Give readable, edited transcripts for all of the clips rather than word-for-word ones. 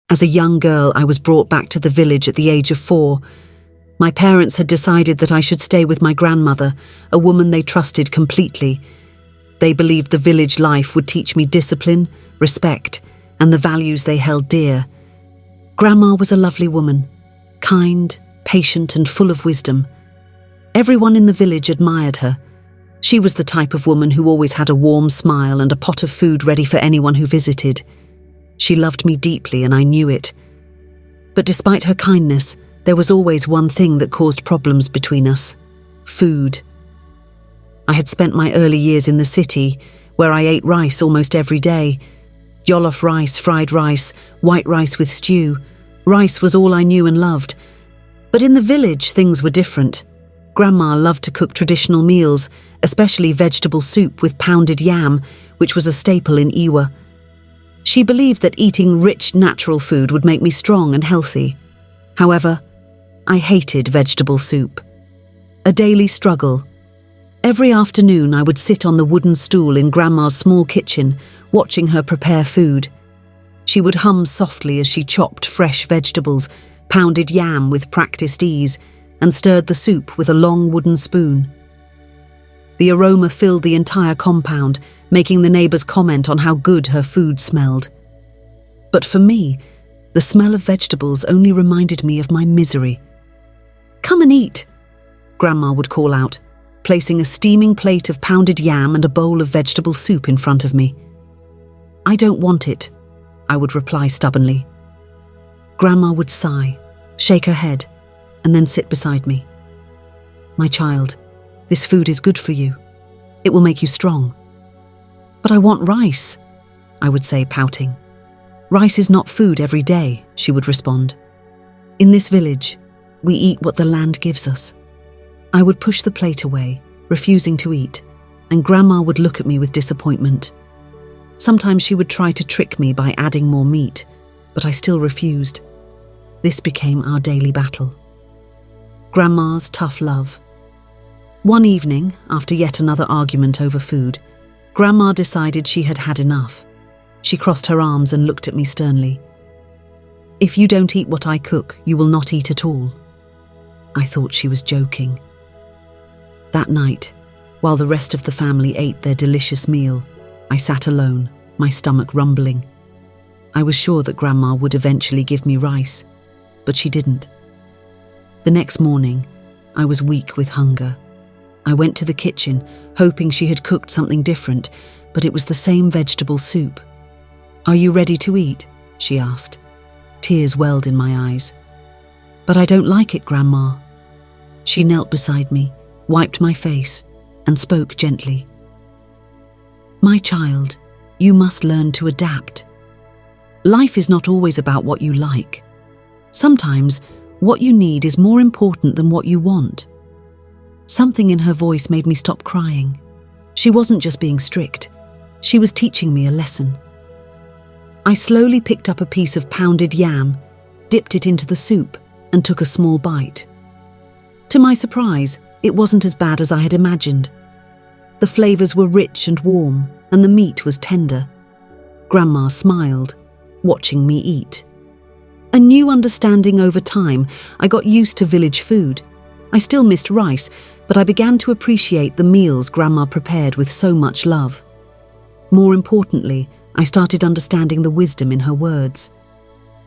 As a young girl, I was brought back to the village at the age of 4. My parents had decided that I should stay with my grandmother, a woman they trusted completely. They believed the village life would teach me discipline, respect, and the values they held dear. Grandma was a lovely woman, kind, patient, and full of wisdom. Everyone in the village admired her. She was the type of woman who always had a warm smile and a pot of food ready for anyone who visited. She loved me deeply, and I knew it. But despite her kindness, there was always one thing that caused problems between us: food. I had spent my early years in the city, where I ate rice almost every day. Jollof rice, fried rice, white rice with stew. Rice was all I knew and loved. But in the village, things were different. Grandma loved to cook traditional meals, especially vegetable soup with pounded yam, which was a staple in Ewa. She believed that eating rich, natural food would make me strong and healthy. However, I hated vegetable soup. A daily struggle. Every afternoon, I would sit on the wooden stool in Grandma's small kitchen, watching her prepare food. She would hum softly as she chopped fresh vegetables, pounded yam with practiced ease, and stirred the soup with a long wooden spoon. The aroma filled the entire compound, making the neighbors comment on how good her food smelled. But for me, the smell of vegetables only reminded me of my misery. "Come and eat," Grandma would call out, placing a steaming plate of pounded yam and a bowl of vegetable soup in front of me. "I don't want it," I would reply stubbornly. Grandma would sigh, shake her head, and then sit beside me. "My child, this food is good for you. It will make you strong." "But I want rice," I would say, pouting. "Rice is not food every day," she would respond. "In this village, we eat what the land gives us." I would push the plate away, refusing to eat, and Grandma would look at me with disappointment. Sometimes she would try to trick me by adding more meat, but I still refused. This became our daily battle. Grandma's tough love. One evening, after yet another argument over food, Grandma decided she had had enough. She crossed her arms and looked at me sternly. "If you don't eat what I cook, you will not eat at all." I thought she was joking. That night, while the rest of the family ate their delicious meal, I sat alone, my stomach rumbling. I was sure that Grandma would eventually give me rice, but she didn't. The next morning, I was weak with hunger. I went to the kitchen, hoping she had cooked something different, but it was the same vegetable soup. "Are you ready to eat?" she asked. Tears welled in my eyes. "But I don't like it, Grandma." She knelt beside me, wiped my face, and spoke gently. "My child, you must learn to adapt. Life is not always about what you like. Sometimes, what you need is more important than what you want." Something in her voice made me stop crying. She wasn't just being strict. She was teaching me a lesson. I slowly picked up a piece of pounded yam, dipped it into the soup, and took a small bite. To my surprise, it wasn't as bad as I had imagined. The flavors were rich and warm, and the meat was tender. Grandma smiled, watching me eat. A new understanding over time. I got used to village food. I still missed rice, but I began to appreciate the meals Grandma prepared with so much love. More importantly, I started understanding the wisdom in her words.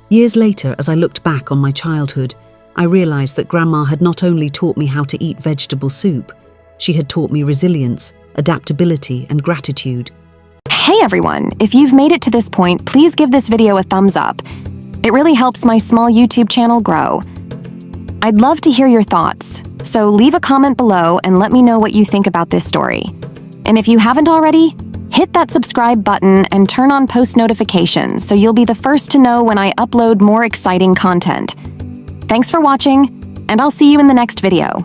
Years later, as I looked back on my childhood, I realized that Grandma had not only taught me how to eat vegetable soup, she had taught me resilience, adaptability, and gratitude. Hey everyone, if you've made it to this point, please give this video a thumbs up. It really helps my small YouTube channel grow. I'd love to hear your thoughts, so leave a comment below and let me know what you think about this story. And if you haven't already, hit that subscribe button and turn on post notifications so you'll be the first to know when I upload more exciting content. Thanks for watching, and I'll see you in the next video.